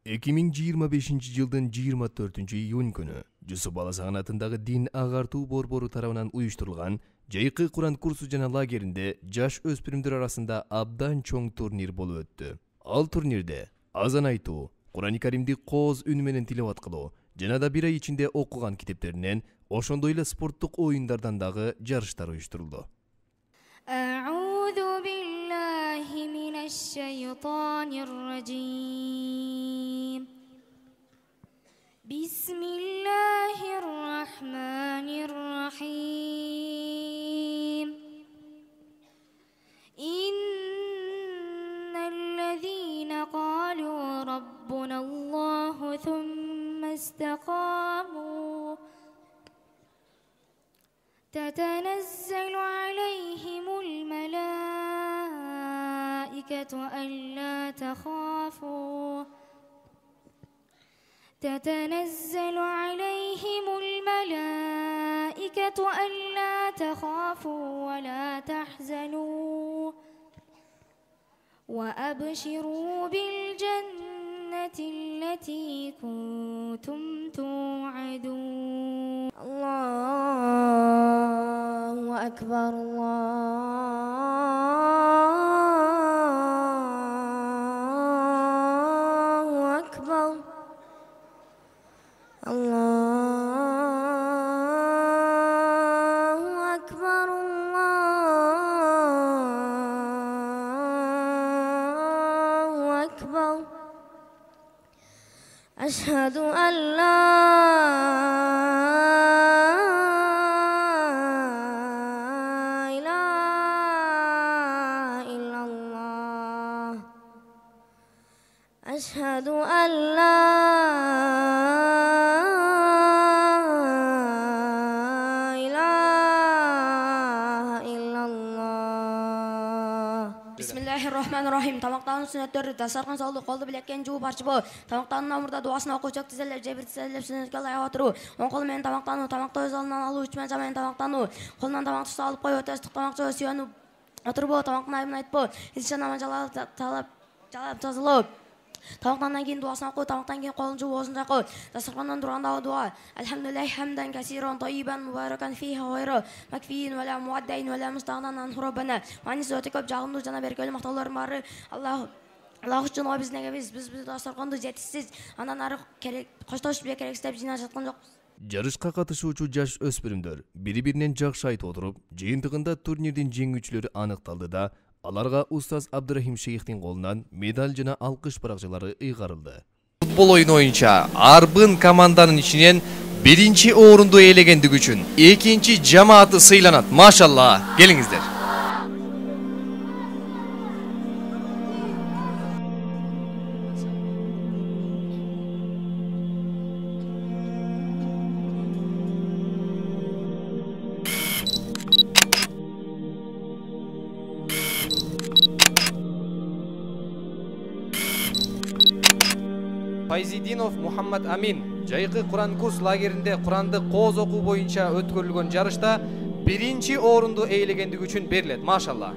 2025-жылдын 24-июнь күнү Жусуп Баласаган атындагы дин агартуу борбору тарабынан уюштурулган жайкы Куран курсу жана лагеринде жаш өспүрүмдөр арасында абдан чоң турнир болуп өттү. Ал турнирде азан айтуу, Курани Каримди кооз үнү менен тилават кылуу жана да бир ай ичинде окуган китептеринен, ошондой эле спорттук оюндардан дагы жарыштар уюштурулду. Bismillahirrahmanirrahim. Innallazina qalu rabbunallahu thumma istaqamu تتنزل عليهم الملائكة ألا تخافوا تتنزل عليهم الملائكة ألا تخافوا ولا تحزنوا وأبشروا بالجنة التي كنتم توعدون. الله أكبر الله أكبر الله أكبر الله أكبر أشهد أن لا إله إلا الله أشهد أن لا Bismillahirrahmanirrahim. Tamақтану сүннеттері дастархан салды, қолды білеккен жуу барчы бол. Тамақтану намырда дуасын оқу, чөк тізелеп, жебір тізелеп, сүннетке лайық отыру. Оң қолымен тамақтану, тамақты өз алынан алу, үчмен жамайын тамақтану. Қолынан тамақты ұста алып қой, өтестік тамақшы сүйену отыру бол, тамақтың айыбын айт бол. Исішен аман жалап жазылып. Тамақтан кейін дуасын оқу, тамақтан кейін қолын жуу, осын жақу. Дастарханнан тұрғандағы дуа. Әлхамдулиллахи хамдан касиран тайибан мубаракан фиха гайра макфиин вала муаддайн вала мустағнан анху раббана. Манис өте көп жағымды жана беркелі мақтауларым бары. Аллах үшін о біздің біз дастарханды жетіссіз, анан ары қоштаушы бе керек істеп жина жатқан жоқ. Жарышка катышуучу жаш өспүрүмдөр бири-биринен жакшы айтып отуруп, жыйынтыгында турнирдин жеңүүчүлөрү аныкталды да, аларга устаз Абдурахим Шейхтин колунан медаль жана алкыш баракчалары ыйгарылды. Футбол оюну боюнча арбын команданын ичинен биринчи орунду ээлегендиги үчүн экинчи жамааты сыйланат. Машалла, келиңиздер. Файзидинов Мухаммад Амин жайкы Куран курс лагеринде Куранды кооз окуу боюнча өткөрүлгөн жарышта биринчи орунду ээлегендиги үчүн берилет. Машалла.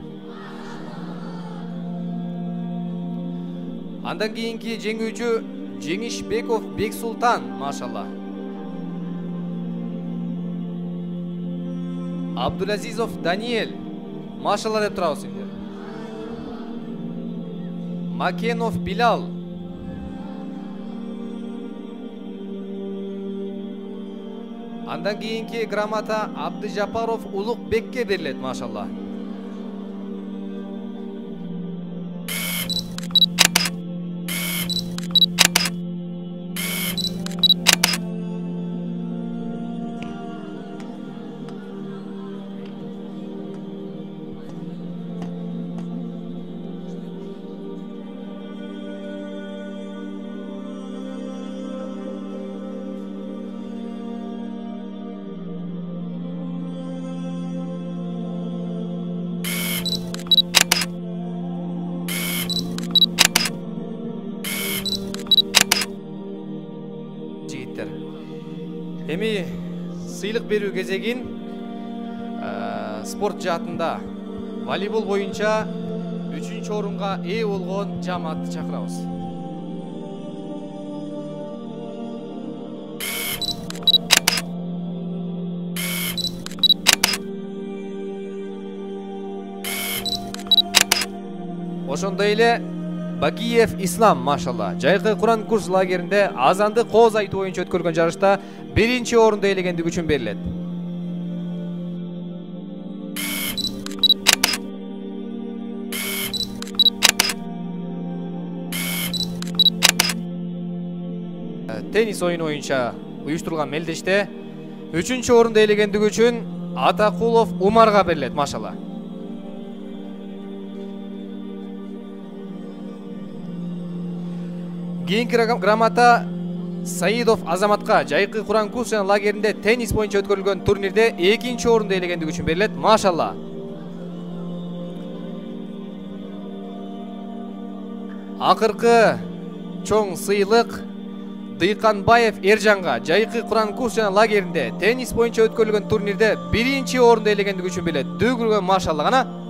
Андан кийинки жеңүүчү Жеңишбеков Бексултан. Машалла. Абдулазизов Даниэль. Машалла деп турабыз сиздер. Макенов Билал. Андан кийинки грамота Абдыжапаров Улукбекке берилет. Машалла. Эми сыйлык берүү кезегин спорт жаатында волейбол боюнча 3-чү орунга ээ болгон жамаатты чакырабыз. ошондой эле Бакиев Ислам, машалла, жайкы Куран курс лагеринде азанды кооз айтуу боюнча өткөрүлгөн жарышта 1-орунду ээлегендиги үчүн берилет. Теннис оюну боюнча уюштурулган мелдеште 3-орунду ээлегендиги үчүн Атакулов Умарга берилет, машалла. Кийинки грамота Саидов Азаматка жайкы Куран курс жана лагеринде теннис боюнча өткөрүлгөн турнирде 2-орунду ээлегендиги үчүн берилет, машалла. Акыркы чоң сыйлык Дыйканбаев Эржанга жайкы Куран курс жана лагеринде теннис боюнча өткөрүлгөн турнирде 1-орунду ээлегендиги үчүн берилет. Дүгүргөн, машалла гана.